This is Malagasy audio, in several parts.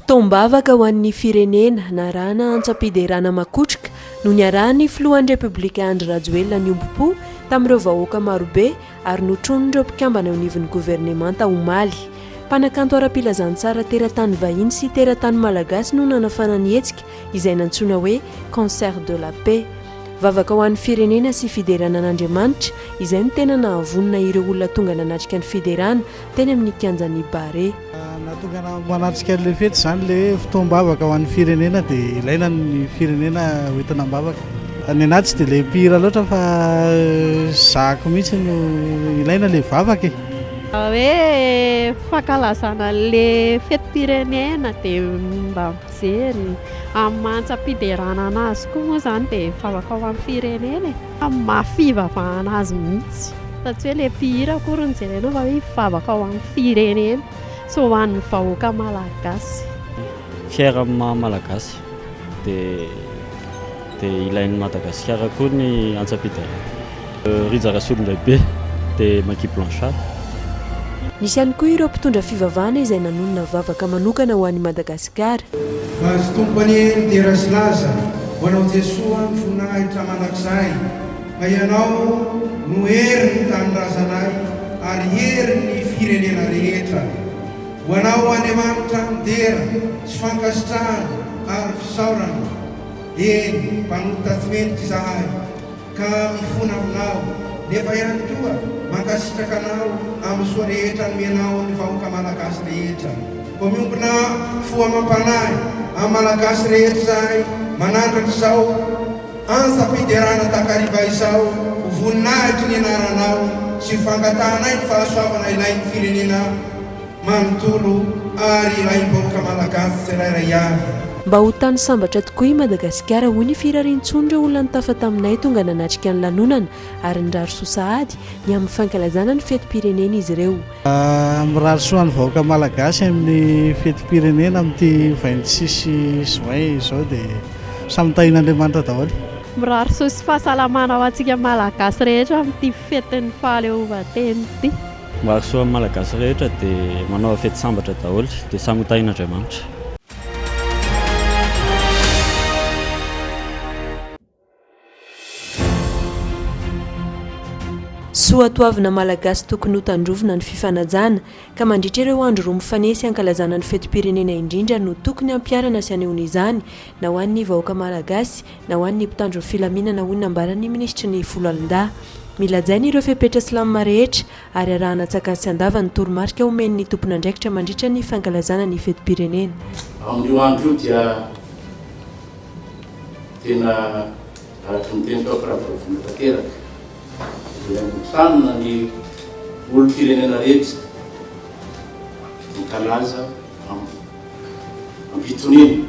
Fitombavaka ho an'ny firenena narahana antsapiderana makotrika no niarahany filohan'ny Repoblika Andry Rajoelina niompo tamin'ireo vahoaka marobe ary notronon'ireo mpikambana ao anivon'ny governemanta omaly. Mpanakanto ara-pilazantsara teratany vahiny sy teratany malagasy no nanafana ny hetsika izay nantsoina hoe concert de la paix. Vavaka ho an'ny firenena sy fideranan'Andriamanitra izay no tena nahavonina ireo olona tonga nanatrika ny fiderana teny amin'ny kianjan'ny Bare. Natonga manatrika le fety zany le fitombavaka ho an'ny firenena dia ilaina ny firenena hoentina mbavaka. Ny anahy tsy dia le mpihira loatra fa zako mihitsy no ilaina le vavaka. Hoe fankalazana le fetim-pirenena dia mba mijery amin'ny mantsam-piderana anazy koa moa zany dia vavaka ho amin'ny firenena mahafivavahana azy mihitsy fa tsy hoe le mpihira akory ny jerena fa hoe vavaka ho amin'ny firenena so ho an'ny vahoaka malagasy. Fiera malagasy dia ilain'ny Madagasikara koa ny antsapiderana. Rija Rasolondraibe dia Maky Blanchard. Nisy ihany koa ireo mpitondra fivavahana izay nanonona vavaka manokana ho an'i Madagasikara. Mahazo tompany Deraslaza ho anao Jesoa ny voninahitra manakizay mba ianao no hery ny tanindrazanay ary hery ny firenena rehetra. Ho anao Andriamanitra midera sy fankasitrahana ary fisaorana. Eny mpanota tsimendry izahay ka mifona aminao nefa ihany koa mankasitraka anao amin'ny soa rehetra nomenao ny vahoaka malagasy rehetra. Koa miompona foamam-panahy amin'ny malagasy rehetra izahay manandratra izao antsapiderana takariva izao ho voninahitry ny anaranao sy fangatanay ny fahasoavana ilain'ny firenena manontolo ary ilain'ny vahoaka malagasy tsirairay avy. Mba ho tany sambatra tokoa i Madagasikara hoy ny firarian-tsonindreo olona nitafa taminay tonga nanatrika ny lanonana ary nirary soa sahady ny amin'ny fankalazana ny fetim-pirenena izy ireo. Mirary soa ny vahoaka malagasy amin'ny fetim-pirenena amin'ity 26 Juin izao dia samy tahin'Andriamanitra daholo. Mirary soa sy fahasalamana ho antsika malagasy rehetra amin'ity fetin'ny fahaleovan-tena ity. Mirary soa amin'ny malagasy rehetra dia manao fety sambatra daholo dia samy tahin'Andriamanitra. Soatoavina malagasy tokony ho tandrovina ny fifanajana ka mandritra ireo andro roa mifanesy hankalazana ny fetim-pirenena indrindra no tokony ampiarana sy anehoana izany na ho an'ny vahoaka malagasy na ho an'ny mpitandro filaminana hoy nambaran'ny ministra ny Foloalindahy. Milajaina ireo fepetra Silama rehetra ary arahana tsakasy andava ny toromarika omen'ny tompon'andraikitra mandritra ny fankalazana ny fetim-pirenena. Amin'io andro io dia tena araka ny teny tao rahavavina tanteraka tanina ny olom-pirenena rehetra mikalaza ampitonina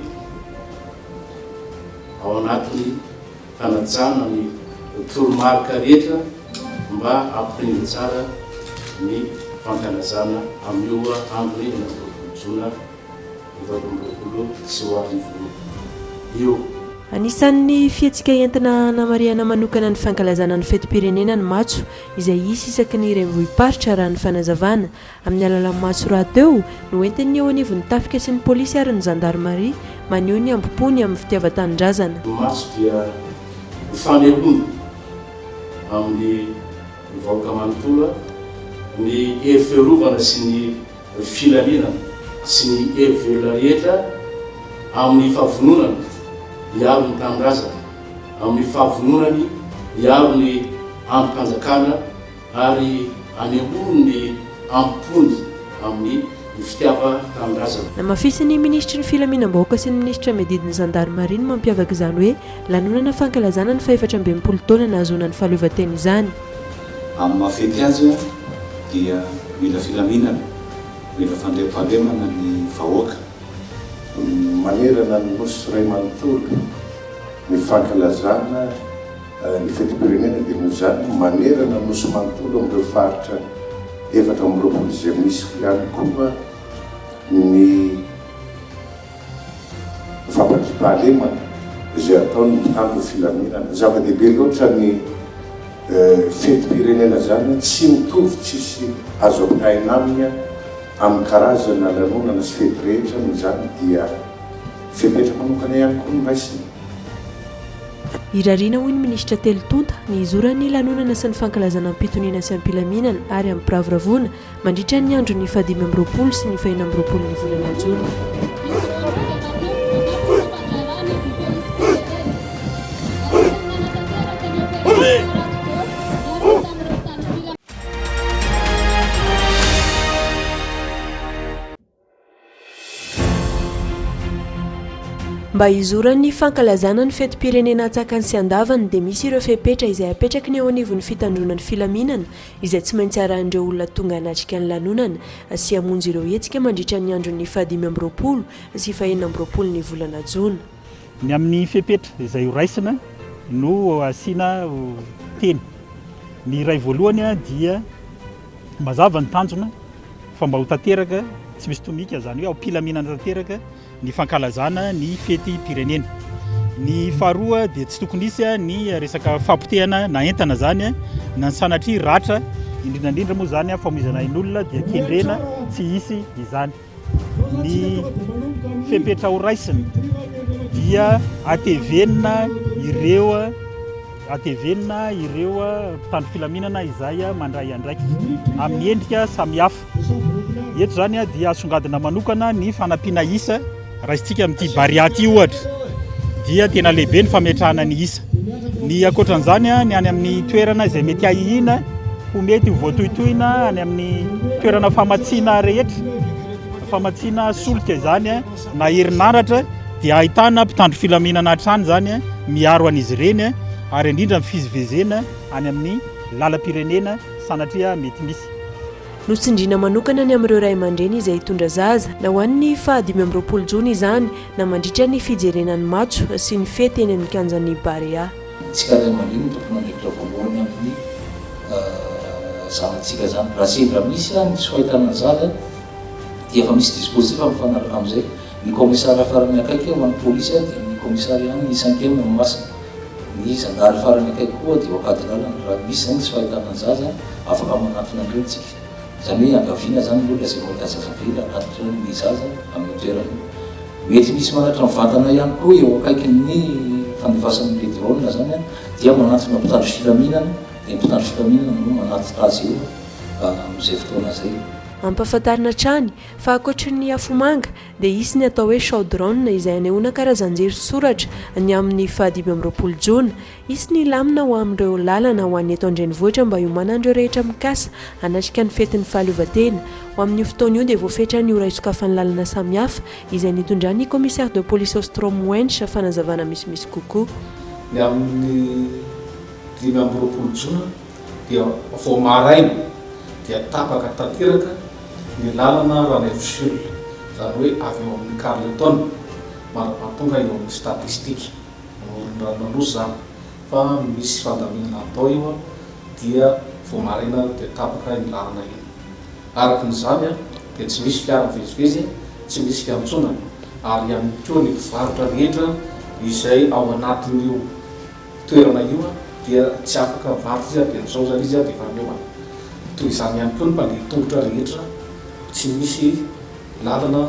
ao anatiny fanajana ny toromarika rehetra mba ampirindra tsara ny fankalazana amin'io andro ny jona 2020 sy ho arivo io. Anisan'ny fihetsika entina namariana manokana ny fankalazana ny fetim-pirenena ny matso izay isy isaky ny renivohiparitra raha ny fanazavana amin'ny alalan'ny matso raha teo no entin'ny eo anivon'ny tafika sy ny polisy ary ny zandarmaria maneho ny ampompony amin'ny fitiavan-tanindrazana. Ny matso dia mifanehoana amin'ny vahoaka manontolo ny hery fiarovana sy ny filaminana sy ny hery velona rehetra amin'ny fahavononana iaro ny tanindrazana, amin'ny fahavononany iaro ny ampim-panjakana ary anehoany ny ampony amin'ny fitiavan-tanindrazana. Namafisy ny ministra ny filaminam-bahoaka sy ny ministra medidiny zandarmaria ny mampiavaka izany hoe lanonana fankalazana ny 420 taona nahazoana ny fahaleovan-tena izany. Amin'ny mafety azy dia mila filaminana, mila fandriam-pahalemana ny vahoaka. manerana ny nosy ray manontolo ny fankalazana ny fetim-pirenena dia noho zany manerana nosy manontolo amin'ireo faritra 4 izay misy ihany koa ny fampandripahalemana izay ataony mitango filaminana zava-dehibe loatra ny fetim-pirenena zany tsy mitovy tsisy azo ampitaina aminy amin'ny karazana lanonana sy fety rehetra noho zany dia fepetra manokana ihany koa ny raisiny. Irariana hoy ny minisitra Telotonta ny izoran'ny lanonana sy ny fankalazana am-pitoniana sy am-pilaminana ary amin'ny biravoravoana mandritra ny andro ny 15 sy ny 20 ny volana Jona. Mba izoran'ny fankalazana ny fetim-pirenena Atsakany sy Andavany dia misy ireo fepetra izay apetraky ny eo anivon'ny fitandronan'ny filaminana izay tsy maintsy arahan'ireo olona tonga hanatrika ny lanonana sy hamonjy ireo hetsika mandritra ny andron'ny 15 sy 20 ny volana Jona. Ny amin'ny fepetra izay horaisina no asiana teny. Ny iray voalohany dia mazava ny tanjona fa mba ho tanteraka tsy misy tomika zany hoe ao mpilaminana tanteraka ny fankalazana ny fety-pirenena. Ny faharoa dia tsy tokony isy ny resaka fampotehana na entana zany na ny sanatry ratra indrindrandrindra moa zany famoizana ain'olona dia kendrena tsy isy izany. Ny fepetra ho raisina dia atevenina ireo mpitandro filaminana izay mandray andraiky amin'ny endrika samihafa. Eto zany dia asongadina manokana ny fanampiana isa raha isitsika amin'ity bariaty ohatra dia tena lehibe ny fametrahana ny isa. Ny akoatran'izany ny any amin'ny toerana izay mety ahihina ho mety voatohitohina any amin'ny toerana famatsiana rehetra, famatsiana solika izany na herinaratra dia ahitana mpitandro filaminana hatrany zany miaro an'izy ireny ary indrindra mifizivezena any amin'ny lalam-pirenena sanatria mety misy. Notsindrina manokana ny amin'ireo ray aman-dreny izay hitondra zaza na ho an'ny 15 Jona izany na mandritra ny fijerenan'ny matso sy ny fety eny amin'ny kianjan'ny Barea. Tsika ray aman-dreny tokony andraikitra voalohany amin'ny zanatsika zany. Raha sendra misy ny tsy fahitana zaza dia efa misy dispositif mifanaraka amin'izay. Ny komisara farany akaiky ho an'ny polisy dia ny komisara ihany isan-kemo ny masina. Ny zandary farany akaiky koa dia wakady lalana raha misy zany tsy fahitana zaza afaka manatona an'ireo tsika. Zany hoe angaviana zany olona izay mahita zazavela anatitra ny zaza amin'ny toerana. Mety misy manatra mivantana ihany koa eo akaikin'ny fandefasan'ny ledrona zany dia manatona mpitandro filaminana dia mpitandro filaminana no manatitra azy eo amin'izay fotoana zay. Ampahafantarina trany fa ankoatry ny afomanga dia isy ny atao hoe chaudron izay anehoana karazan-jery soratra ny amin'ny 15 Jona. Isy ny lamina ho amin'ireo lalana ho an'ny eto an-drenivohitra mba hiomanan'ireo rehetra mikasa hanatrika ny fetin'ny fahaleovantena. Ho amin'io fotoana io dia voafetra ny ora isokafan'ny lalana samihafa izay nitondran'ny commissaire de police Ostrom Wench fanazavana misimisy kokoa. Ny amin'ny 15 Jona dia vao maraina dia tapaka tanteraka ny lalana Ranevisiol zany hoe avy eo amin'ny Carleton matonga eo amin'ny statistika orin-dranonosy zany fa misy fandaminana atao eo dia vao maraina dia tapaka ny lalana iny. Araka n'izany dia tsy misy fiara mivezivezy, tsy misy fiantsonana ary ihany koa ny mpivarotra rehetra izay ao anatin'io toerana io dia tsy afaka mivarotra dia nizao zany izy dia efa miomana. Toy izany ihany koa ny mpandeha tongotra rehetra tsy misy lalana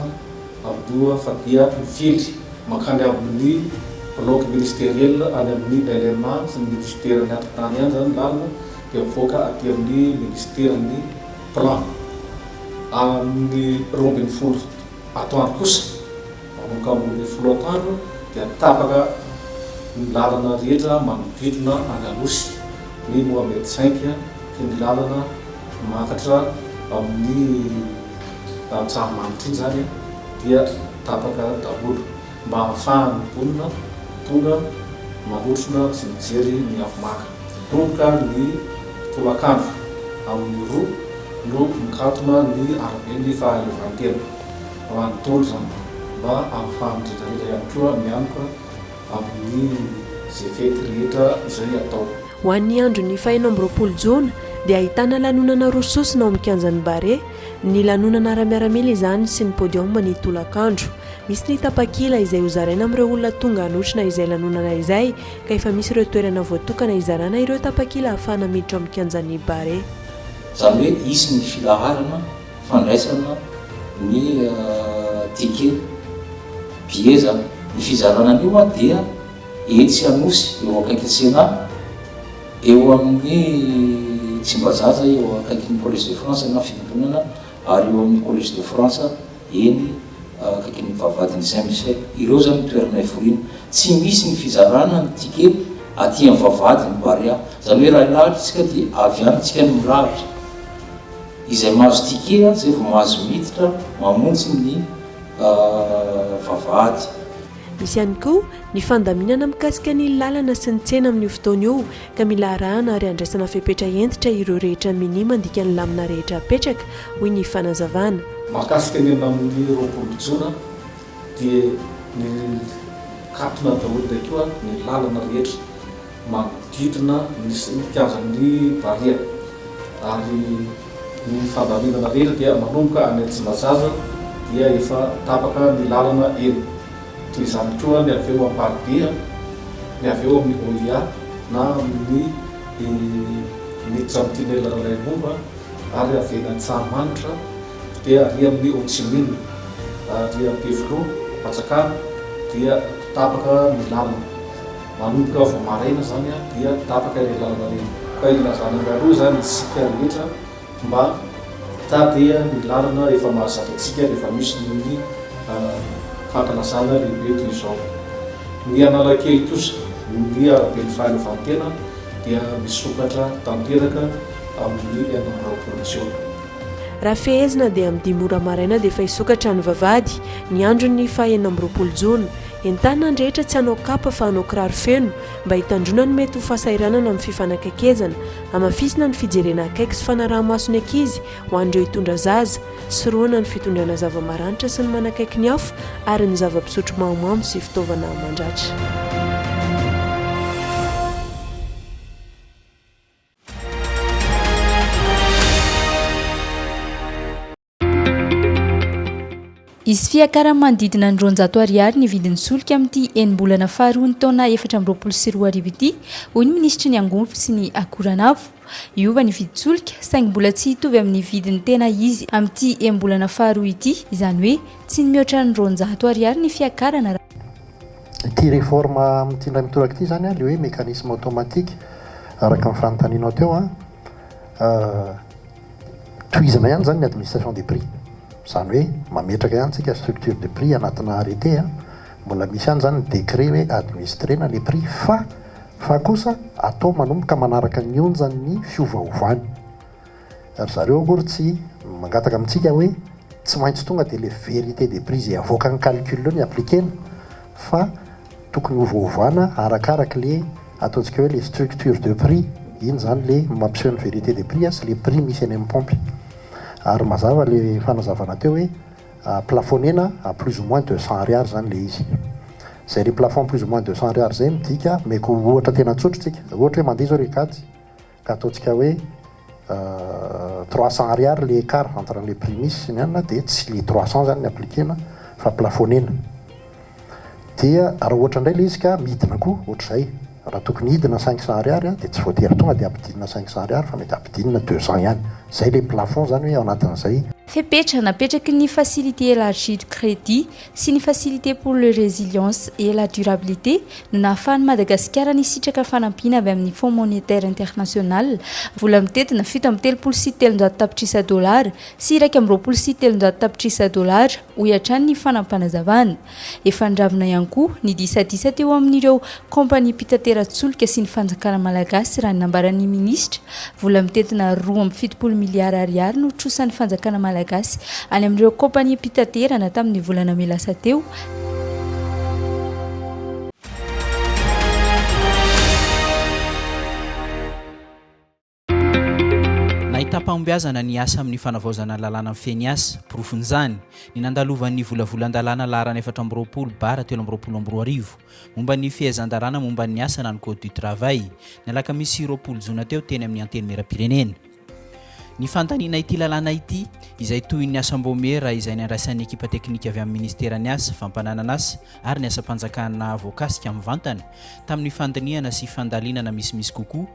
amin'io fa dia mivily mankany amin'ny bloc ministériel any amin'ny LMA sy ny ministère ny atitany ihany zany lalana dia mivoaka aty amin'ny ministère ny plan. Amin'ny 12 atoandro kosa manomboka amin'ny 10 atoandro dia tapaka ny lalana rehetra manodidina Anganosy ny Mohamed 5 sy ny lalana makatra amin'ny Antsahamanitra zany dia tapaka daholo mba hahafahan'ny mponina tonga manotrona sy mijery ny afomanga. Tomboka ny tolakandro amin'ny 2 no mikatona ny araben'ny fahaleovantena ho an'ny tolo zany mba afahandrindradrindra ihany koa mianoka amin'ny zay fety rehetra izay atao. Ho an'ny andro ny 20 jona dia ahitana lanonana rososina ao mikanjan'ny bare, ny lanonana ramiaramila izany sy ny podium ny tolakandro. Misy ny tapakila izay hozaraina amin'ireo olona tonga hanotrina izay lanonana izay, ka efa misy ireo toerana voatokana izarana ireo tapakila ahafahana miditra ao mikanjan'ny bare. Zany hoe isy ny filaharana fandraisana ny tike bie zany. Ny fizarana an'io a dia etsy anosy eo akaiky Sena, eo amin'ny Tsimbazaza eo akaiky ny Collège de France na fiangonana, ary eo amin'ny Collège de France eny akaiky ny vavahadin'ny Saint-Michel. Ireo zany toerana iforiana. Tsy misy ny fizarana ny tike aty amin'ny vavahadin'ny Barea. Zany hoe raha ilahatra isika dia avy any tsika ny milahatra. Izay mahazo tike zay vao mahazo miditra mamonjy ny vavahady. Misy ihany koa ny fandaminana mikasika ny lalana sy ny tsena amin'ny fotoana io, ka mila arahana ary andraisana fepetra entitra ireo rehetra mini mandika ny lamina rehetra apetraka hoy ny fanazavana. Mahakasika ny amin'ny 20 jona dia ny katona daholo ndraiky koa ny lalana rehetra manodidina ny kianjan'ny Barea, ary ny fandaminana rehetra dia manomboka any Tsimbazaza dia efa tapaka ny lalana eny. Toy izany koa ny avy eo Amparibe, ny avy eo amin'ny Oia na amin'ny miditra amin'ny tunnel Raimomba, ary avy eny Antsahamanitra dia ary amin'ny Ho Chi Minh, ary Bevelo, Patsakana dia tapaka ny lalana. Manomboka vao maraina zany dia tapaka ny lalana reny. Ka ilazana ngaroa zany isika rehetra mba tadia ny lalana efa mahazatra antsika rehefa misy ny fankalazana lehibe toy izao. Ny Analakely kosa, ny arabe ny fahalavantena dia misokatra tanteraka amin'ny 20 jona. Raha fehezina dia amin'ny 10 ora maraina dia efa hisokatra ny vavahady. Ny andron'ny 20 jona, entanina ny rehetra tsy hanao kapa fa hanao kiraro feno mba hitandrona ny mety ho fasairanana amin'ny fifanakakezana, hamafisina ny fijerena akaiky sy fanaraha-maso ny ankizy ho an'ireo hitondra zaza, soroana ny fitondrana zava-maranitra sy ny manakaiky ny afo ary ny zava-pisotro mamamo sy fitaovana mandratra. Izy fiakara manodidina ny 200 ariary ny vidin'ny solika amin'ity enimbolana faharoa ny taona 2024 ity, hoy ny ministra ny angovo sy ny akoranavo. Iova ny vidy solika saingy mbola tsy hitovy amin'ny vidiny tena izy amin'ity enimbolana faharoa ity, izany hoe tsy ny mihoatra ny 200 ariary ny fiakarana. Ity réforme amin'ity ndray mitoraka ity zany le hoe mécanisme automatique araka ny fanontanianao teo tohizana ihany zany ny administration des prix. Zany hoe mametraka ihany tsika structure de prix anatina arrêté, mbola misy ihany zany décret hoe administrena les prix fa kosa atao manomboka manaraka ny onjan'ny fiovaovany. Ary zareo akory tsy mangataka amintsika hoe tsy maintsy tonga dia le vérité des prix zay avoaka ny calcul ny appliquena, fa tokony ovaovana arakaraka le ataontsika hoe les structures de prix, iny zany le mampiseho ny vérité des prix sy les prix misy eny amin'ny pompe. Ary mazava le fanazavana teo hoe plafonnena à plus ou moins 200 ariary zany le izy. Zay le plafond plus ou moins 200 ariary zay midika meko ohatra tena tsotrotsika, ohatra hoe mandeha zao rekady ka ataontsika hoe 300 ariary le écart entre les prix misy sy ny anina, dia tsy le 300 zany ny appliquena fa plafonnena. Dia raha ohatra indray le izy ka midina koa ohatr'izay, raha tokony hidina 500 ariary dia tsy voatery tonga dia ampidinina 500 ariary fa mety ampidinina 200 ihany. Zay le plafond zany hoe ao anatin'izay. Fepetra napetraky ny facilité élargie de crédit sy ny facilité pour le résilience et la durabilité no nahafahany Madagasikara ny sitraka fanampiana avy amin'ny Fonds monétaire international, vola mitetina fito amby 37 tapitrisa $, sy 127 tapitrisa $, hoy hatrany ny fanampanazavana. Efa ndravina ihany koa ny disadisa teo amin'ireo kompania mpitateran-tsolika sy ny fanjakana malagasy raha ny nambaran'ny ministra, vola mitetina 2.7 miliara ariary no trosan'ny fanjakana malagasy any amin'ireo kompania mpitaterana tamin'ny volana May lasa teo. Nahita ampahombiazana ny asa amin'ny fanavaozana lalàna amin'ny feny asa porofon'izany ny nandalovan'ny volavolan-dalàna laharana 420 bara 724 momba ny fihezan-dalàna momba ny asa na ny code du travail ny alakamisy 20 jona teo teny amin'ny anteny meram-pirenena. Ny fantaniana ity lalàna ity izay toy ny asam-bomera izay nandraisan'ny ekipa teknika avy amin'ny ministera ny asa fampananana asa ary ny asa-panjakana voakasika amin'ny vantana tamin'ny fandiniana sy fandalinana misimisy kokoa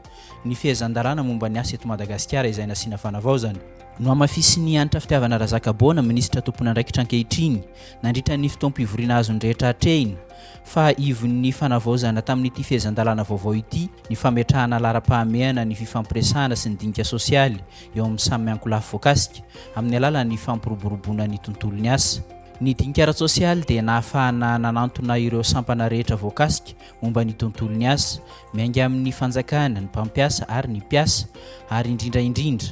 ny fihezan-dalàna momba ny asa eto Madagasikara izay nasiana fanavaozana. No amafisy ny anitra fitiavana Razakabona minisitra tompona andraikitra ankehitriny nandritra ny fotoam-pivoriana azo ny rehetra hatrehina fa ivon'ny fanavaozana tamin'ity fihezan-dalàna vaovao ity ny fametrahana lara-pahamehana ny fifampiresahana sy ny dinika sosialy eo amin'ny samy miankolafo voakasika amin'ny alalan'ny fampiroboroboana ny tontolon'ny asa. Ny dinika ara-tsosialy dia nahafahana nanantona ireo sampana rehetra voakasika momba ny tontolon'ny asa miainga amin'ny fanjakana ny mpampiasa ary ny mpiasa ary indrindraindrindra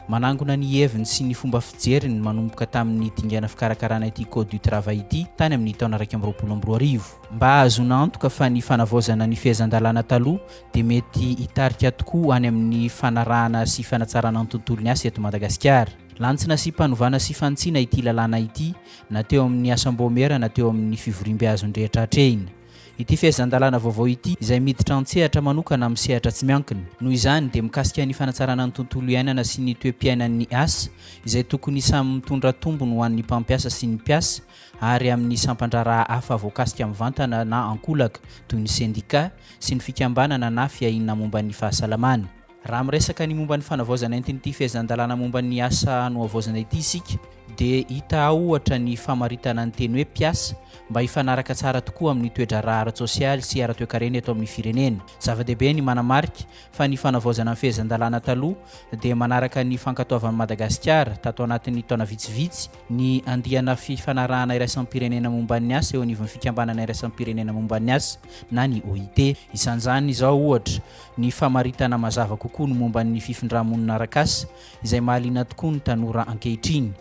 manangona ny heviny sy ny fomba fijeriny manomboka tamin'ny dingana fikarakarana ity code du travail ity tany amin'ny taona 2022 mba azona antoka fa ny fanavaozana ny fihezan-dalàna taloha dia mety hitarika tokoa any amin'ny fanarahana sy fanatsarana ny tontolon'ny asa eto Madagasikara. Lantsina sy mpanovana sy fantsiana ity lalàna ity na teo amin'ny asam-bomera na teo amin'ny fivoriam-biazony rehetra hatrehina. Ity fihezan-dalàna vaovao ity izay miditra an-tsehatra manokana amin'ny sehatra tsy miankina. Noho izany dia mikasika ny fanatsarana ny tontolo iainana sy ny toe-piainan'ny asa izay tokony samy mitondra tombony ho an'ny mpampiasa sy ny mpiasa ary amin'ny sampandraraha hafa voakasika amin'ny vantana na ankolaka toy ny sendika sy ny fikambanana na fiahinana momba ny fahasalamana. Raha miresaka ny momba ny fanavaozana ity fihezan-dalàna momba ny asa noavaozana ity isika dia hita ohatra ny famaritana ny teny hoe mpiasa mba hifanaraka tsara tokoa amin'ny toe-draharaha ara-tsosialy sy ara-toe-karena eto amin'ny firenena. Zava-dehibe ny manamarika fa ny fanavaozana ny fihezan-dalàna taloha dia manaraka ny fankatoavan'i Madagasikara tato anatin'ny taona vitsivitsy ny andiana fifanarahana iraisam-pirenena momba ny asa eo anivon'ny fikambanana iraisam-pirenena momba ny asa na ny OIT. Isan'izany izao ohatra ny famaritana mazava kokoa ny momba ny fifindramonina arak'asa izay mahaliana tokoa ny tanora ankehitriny.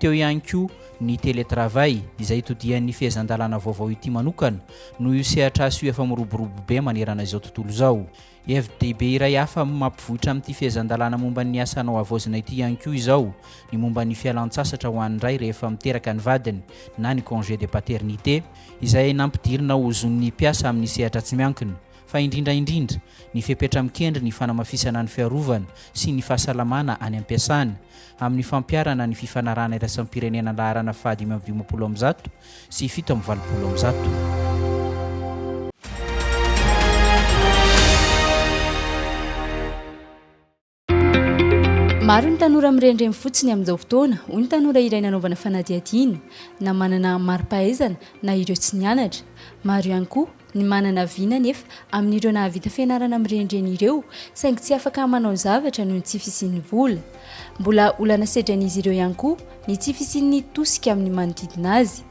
Teo ihany koa ny télétravail izay todian'ny fihezan-dalàna vaovao ity manokana no io sehatra asa io efa miroborobo be manerana izao tontolo izao. FDB iray hafa mampivohitra amin'ity fihezan-dalàna momba ny asa noavaozana ity ihany koa izao ny momba ny fialan-tsasatra ho an'ny ray rehefa miteraka ny vadiny na ny congé de paternité izay nampidirina ozon'ny mpiasa amin'ny sehatra tsy miankina. Fa indrindraindrindra ny fepetra mikendry ny fanamafisana ny fiarovana sy ny fahasalamana any am-piasana amin'ny fampiarana ny fifanarahana iraisam-pirenena laharana 520 sy 720. Maro ny tanora mirendreny fotsiny amin'izao fotoana, hoy ny tanora iray nanaovana fanadihadiana na manana mari-pahaizana na ireo tsy nianatra. Maro ihany koa ny manana viana nefa amin'ireo nahavita fianarana mirendreny ireo saingy tsy afaka manao zavatra noho ny tsy fisian'ny vola. Mbola olana sedran'izy ireo ihany koa ny tsy fisian'ny tosika amin'ny manodidina azy.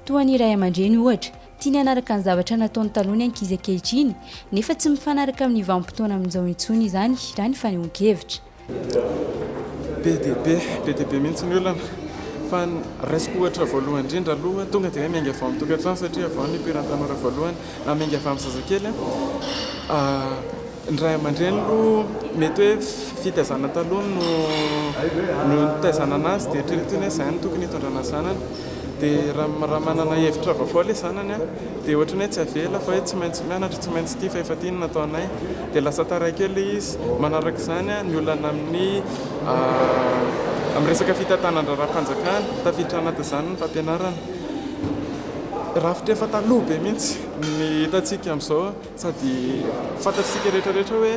Toa ny iray aman-dreny ohatra tiany hanaraka ny zavatra nataony taloha ny ankizy ankehitriny nefa tsy mifanaraka amin'ny vanim-potoana amin'izao intsony izany raha ny fanehoan-kevitra. Be dia mihitsy ny olana fa raisiko ohatra voalohany indrindra aloha tonga dia hoe miainga avy amin'ny tokantrano satria avy ao ny ipoiran'ny tanora voalohany na miainga avy amin'ny zazakely ny ray aman-dreny aloha mety hoe fitaizana taloha no taizana anazy dia eritreretiny hoe izany tokony hitondrana zanany dia raha manana hevitra vaovao ilay zanany dia ohatrany hoe tsy avela fa hoe tsy maintsy mianatra tsy maintsy tia fa efa tiany nataonay dia lasa tarakely izy manaraka izany ny olana amin'ny resaka fitantanan-draram-panjakana tafiditra anatin'izany ny fampianarana. Rafitra efa taloha be mihitsy ny hitantsika amin'izao sady fantatsika rehetrarehetra hoe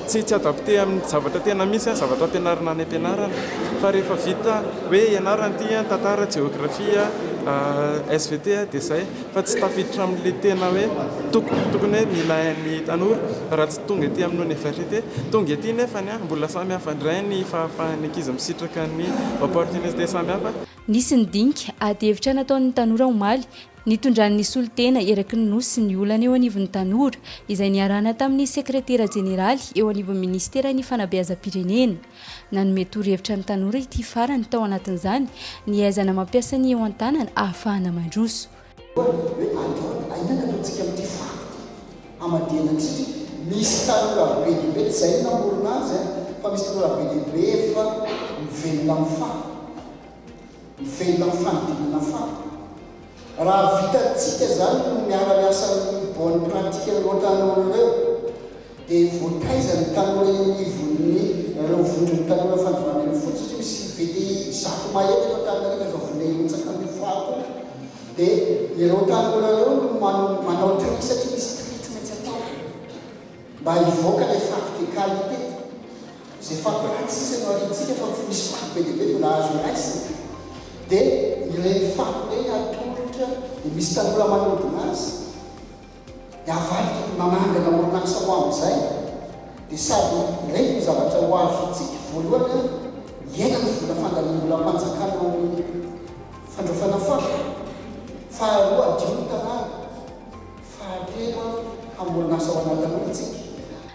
tsy adapté amin'ny zavatra tena misy zavatra ampianarana any ampianarana fa rehefa vita hoe ianarana ity tantara géographie SVT dia izay fa tsy tafiditra amin'ilay tena hoe tokony hoe mila hain'ny tanora raha tsy tonga ety amin'ny université tonga ety nefany mbola samy hafa indray ny fahafahan'ny ankizy misitraka ny opportunité samy hafa. Nisy ny dinika ady hevitra nataon'ny tanora omaly nitondran'ny solitena eraky ny nosy sy ny olana eo anivon'ny tanora izay niarahana tamin'ny sekretera jeneraly eo anivon'ny ministera ny fanabeazam-pirenena. Nanome toro-hevitra ny tanora ity farany tao anatin'izany ny aizana mampiasa ny eo an-tanana ahafahana mandroso. Ainana ataontsika amin'ity faty amadihana satria misy tanora be lehibe tsy zay namorona azy fa misy tanora be lehibe fa mivelona amin'ny fato mivelona amin'ny fanodinana fato raha vitatsika zany no miara-miasa ny bonne pratique reo tanora reo dia voataizany tanora nivon'ny reo vondrony tanora fandovanany fotsy satria misy vety zato mahely reo tanora reo efa vonehitsaka amin'ny fato dia ireo tanora reo no manao tri satria misy trity maintsy atao mba hivoaka ilay fato de qualité zay fato ratsy sisy no aritsika fa misy fato be lehibe mbola azo raisina dia ireny fato reny atolotra dia misy tanora manodina azy dia avalika mamangana orinasa ho amin'izay dia sady ireny ny zavatra ho azotsika voalohany hiaina ny vola fandaniana mpanjakana amin'ny fandraofana fato faharoa adiono tanàna fahatelo hamorinasa ho anatan'olotsika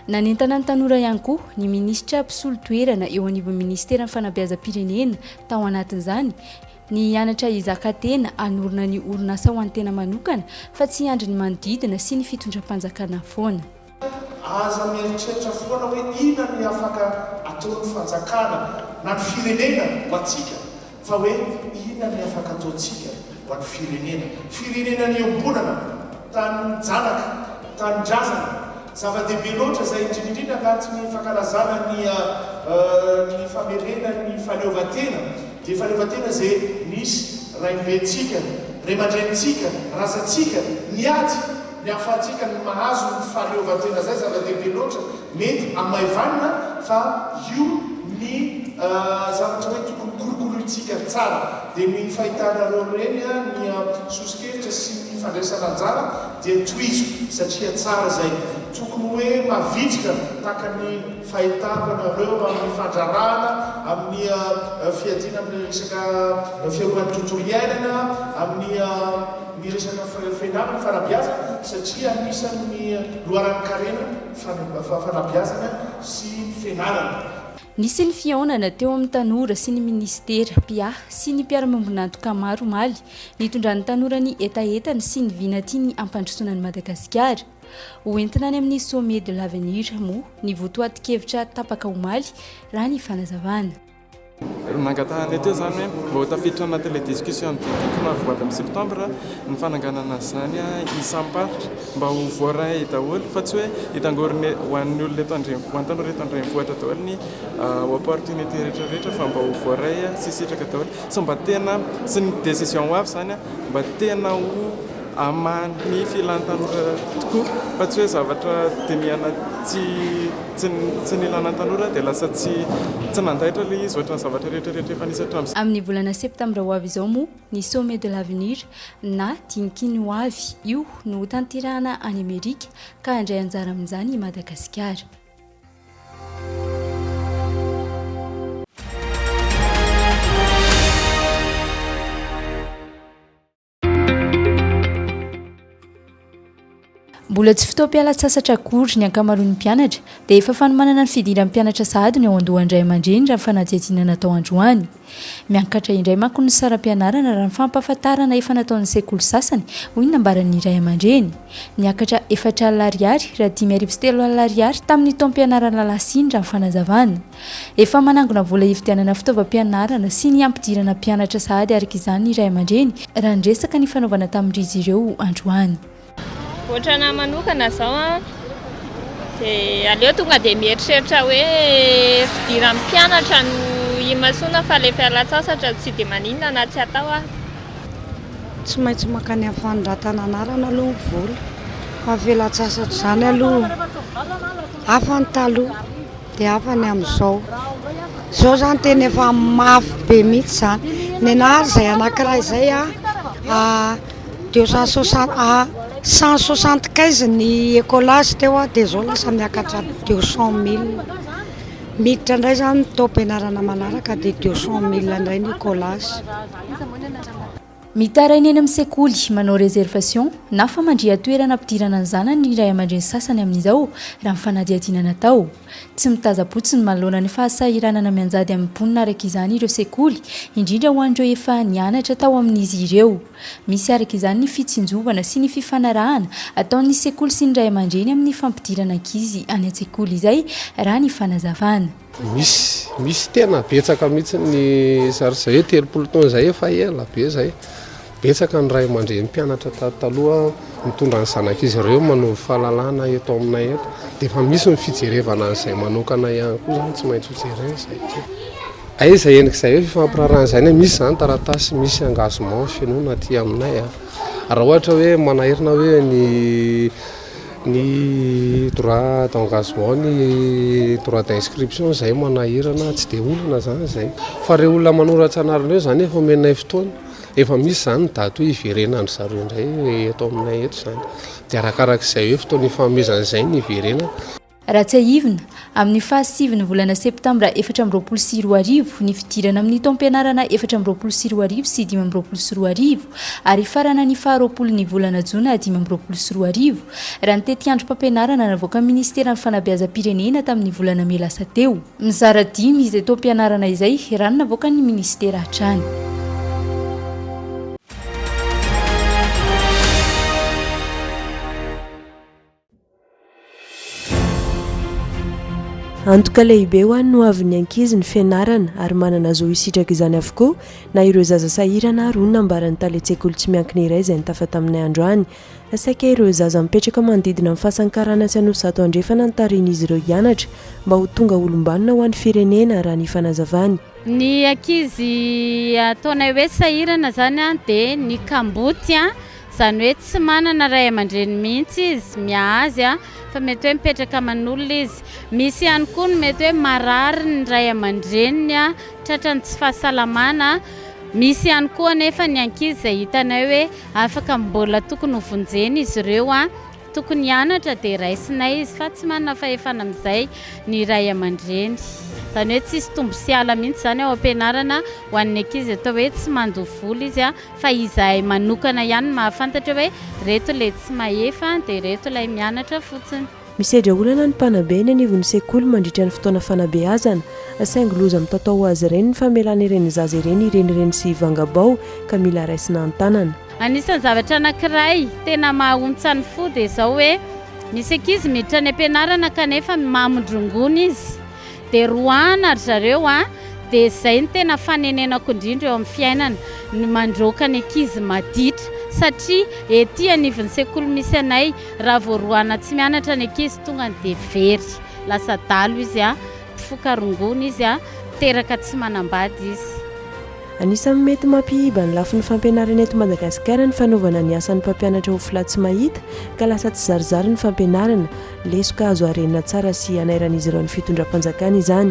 nanentana ny tanora ihany koa ny minisitra mpisolo toerana eo anivon'ny ministera ny fanabeazam-pirenena tao anatin'izany ny anatra izakatena anorona ny orinasa ho an-tena manokana fa tsy andry ny manodidina sy ny fitondram-panjakana foana aza mieritreritra foana hoe ina ny afaka ataon'ny fanjakana na ny firenena ho atsika fa hoe ina ny afaka ataontsika ho an'ny firenena ny ombonana tany janaka tany drazana zava-dehibe loatra zay indrindrindrindra anatin'ny fankalazana ny famerena ny faleovatena dia faleovatena zay nisy raibentsika ray mandrenitsika razatsika ny ady ny afahantsika ny mahazo ny faleovatena zay zava-dehibe loatra mety amaivanina fa io ny zavatra hoe tokony kolokoloitsika tsara dia ny fahitanareo reny ny sosikevitra sy ny fandraisana anjara dia toizo satria tsara zay tokony hoe mavitrika tahaka ny fahitapanareo amin'ny fandrarana amin'ny fiadiana amin'ny resaka fiarovany tontolo iainana amin'ny resaka fianarana fanabeazana satria anisan'ny loharan'ny-karena fanabeazana sy fianarana nisy ny fiaonana teo amin'ny tanora sy ny ministera pia sy ny mpiara-mambonantoka maro maly nitondran'ny tanora ny etaetana sy ny vinatiany ampandrosoana ny Madagasikara hoentina any amin'ny sommet de l'avenir moa ny votoatin-kevitra tapaka omaly raha ny fanazavana nangatahany teo zany hoe mba ho tafiditra anaty le discussion tokony avoaka amin'ny septembre ny fananganana zany isamparitra mba ho voaray daholo fa tsy hoe hitangoriny ho an'ny olona eto an-tanora eto andrenivohitra daholo ny opportunité rehetrarehetra fa mba ho voaray sy sitraka daholo so mba tena sy ny décision ho avy zany mba tena ho amany filan-tanora tokoa fa tsy hoe zavatra diniana tsy nilana tanora dia lasa tsy nandaitra le izy ohatra ny zavatra rehetrarehetra efa nisy hatramin'izay amin'ny volana septambra ho avy izao moa ny sommet de l'avenir na dinikiny ho avy io no tanterahana any Amerika ka handray anjara amin'izany i Madagasikara mbola tsy fotoam-pialatsasatra akory ny ankamaroan'ny mpianatra dia efa fanomanana ny fidiran'ny mpianatra sahady ny ao an-dohandray aman-dreny raha ny fanadihadiana natao androany miankatra indray manko ny saram-pianarana raha ny fampahafantarana efa nataon'ny sekoly sasany hoy ny nambaran'ny iray aman-dreny niakatra 4 alina ariary raha 5,3 alina ariary tamin'ny taom-pianarana lasiny raha ny fanazavana efa manangona vola hividianana fitaovam-pianarana sy ny ampidirana mpianatra sahady araka izany iray aman-dreny raha nresaka ny fanaovana tamin-drizy ireo androany ohatrana manokana zao dia aleo tonga dia mieritreritra hoe fidiran'ny mpianatra no imasoana fa le fialatsasatra tsy dia maninona na tsy atao tsy maintsy makany amin'ny fanondran-tananarana aloha vola fa fialatsasatra zany aloha hafa ny taloha dia hafa ny amin'izao izao zany tena efa mafy be mihitsy zany ny anary izay anankiray izay dia 175 ny écolage teo dia zao lasa miakatra 200,000 miditra indray zany tao-pianarana manaraka dia 200,000 indray ny écolage mitarainy eny amin'ny sekoly manao réservation na fa mandria toerana ampidirana ny zanany ny ray aman-dreny sasany amin'izao raha mifanadihadiana natao tsy mitazapotsy ny manoloana ny fahasahiranana mianjady amin'ny mponina araka izany ireo sekoly indrindra ho an'ireo efa nianatra tao amin'izy ireo misy araka izany ny fitsinjovana sy ny fifanarahana ataon'ny sekoly sy ny ray aman-dreny amin'ny fampidirana ankizy any an-tsekoly izay raha ny fanazavana misy tena betsaka mihitsy ny saryzay hoe 30 taona zay efa ela be zay betsaka ny ray aman-dreny mpianatra taloha mitondra ny zanak'izy ireo manao fahalalana eto aminay eto dia efa misy ny fijerevana an'izay manokana ihany koa zany tsy maintsy hojerena zay zay enik'izay hoe fifampirarana zany misy zany taratasy misy engagement finoana aty aminay raha ohatra hoe manahirina hoe ny droit d'engagement ny droit d'inscription zay manahirana tsy dia olona zany zay fa reo olona manoratra anareo zany efa omenay fotoana efa misy zany ny daty hoe iverenany zareo indray eto aminay eto zany dia arakarak'izay hoe fotoana ifanomezan'izay ny iverena raha tsy ahivina amin'ny fahasiviny volana septambra 2024 ny fidirana amin'ny taom-pianarana 2024 sy 2024 ary farana ny faharoapolo ny volana jona 2024 raha ny tetiandro mpampianarana navoaka ministeran'ny fanabeazam-pirenena tamin'ny volana may lasa teo mizara 5 izay taom-pianarana izay raha ny navoaka ny ministera hatrany antoka lehibe ho any no avin'ny ankizy ny fianarana ary manana zo isitraka izany avokoa na ireo zaza sahirana ary onona ambarany taletsekoly tsy miankina iray izay nitafa taminay andro any asaika ireo zaza mipetraka manodidina amin'ny fahasankarana sy anosato andrefana nytarian'izy ireo hianatra mba ho tonga olombanona ho an'ny firenena raha ny fanazavany ny ankizy ataonay hoe sahirana zany a dia ny kamboty a zany hoe tsy manana ray aman-dreny mihitsy izy miazy a fa mety hoe mipetraka aman'olona izy misy ihany koa ny mety hoe marary ny ray aman-dreniny a tratrany tsy fahasalamana misy ihany koa nefa ny ankizy izay hitanay hoe afaka mbola tokony hovonjeny izy ireo a tokony hianatra dia raisinay izy fa tsy manana fahefana amin'izay ny ray aman-dreny zany hoe tsisy tombo sy ala mihitsy zany ao am-pianarana ho an'ny ankizy atao hoe tsy mandovola izy a fa izahay manokana ihany mahafantatra hoe reto ilay tsy mahefa dia reto ilay mianatra fotsiny misedra olana ny mpanabe ny anivon'ny sekoly mandritra ny fotoana fanabeazana asaingo loza mitatao ho azy ireny ny famelana ireny zaza ireny irenireny sy ivangabao ka mila raisina an-tanana anisan'ny zavatra anankiray tena mahontsany fo dia izao hoe misy ankizy miditra any am-pianarana kanefa mamondrongony izy dia roana ary zareo a dia izay ny tena fanenenako indrindra eo amin'ny fiainana ny mandroaka ny ankizy maditra satria ety anivon'ny sekoly misy anay raha voaroana tsy mianatra ny ankizy tonga ny dia very lasa dalo izy a mpifoka rongony izy a teraka tsy manambady izy anisany mety mampihiba ny lafin'ny fampianarana eto Madagasikara ny fanaovana ny asan'ny mpampianatra ho filatsy mahita ka lasa tsy zarizary ny fampianarana lesoka azo arenina tsara sy anairan'izy ireo ny fitondram-panjakana izany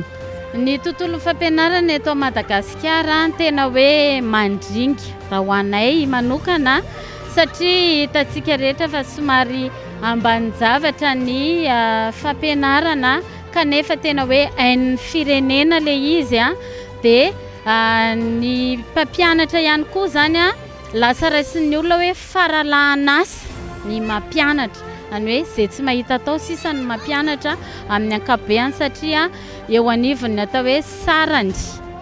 ny tontolo fampianarana eto Madagasikara tena hoe mandringa raha ho anay manokana satria hitantsika rehetra fa somary ambany zavatra ny fampianarana kanefa tena hoe hain'ny firenena le izy a dia ny mpampianatra ihany koa zany a lasa raisin'ny olona hoe faralahan'asa ny mampianatra any hoe zay tsy mahita atao sisa ny mampianatra amin'ny ankapobeny satria eo anivony atao hoe sarany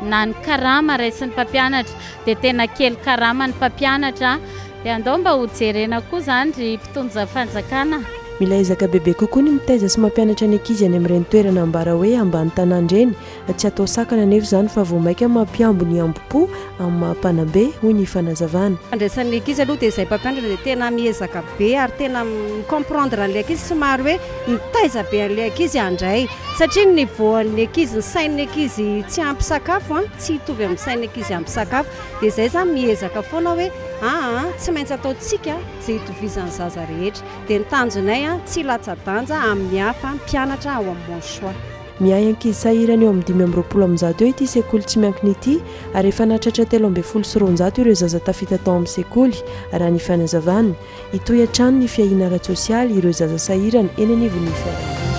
na ny karama raisin'ny mpampianatra dia tena kely karama ny mpampianatra dia andao mba hojerena koa zany ry mpitondra fanjakana mila ezaka bebe kokoa ny mitaiza sy mampianatra ny ankizy any amin'ireny toerana ambara hoe ambany tanàn'ireny tsy atao sakana nefa zany fa vao maika mampiambo ny ambopo amin'ny mahampanabe hoy ny fanazavana andraisan'ny ankizy aloha dia izay mpampianatra dia tena miezaka be ary tena micomprendre an'ilay ankizy somary hoe mitaiza be an'ilay ankizy andray satria ny voan'ny ankizy ny sain'ny ankizy tsy ampy sakafo tsy hitovy amin'ny sain'ny ankizy ampy sakafo dia izay zany miezaka foana hoe tsy maintsy ataontsika izay hitovizan'ny zaza rehetra dia ny tanjonay tsy latsa-danja amin'ny hafa mpianatra ao amin'ny soa miay ankizy sahirana eo amin'ny 520 eo ity sekoly tsy miankina ity ary efa nahatratra 13 ireo zaza tafita tao amin'ny sekoly raha ny fanazavana hitoy hatrany ny fiahiana ara-tsosialy ireo zaza sahirana eny anivon'ny fiainana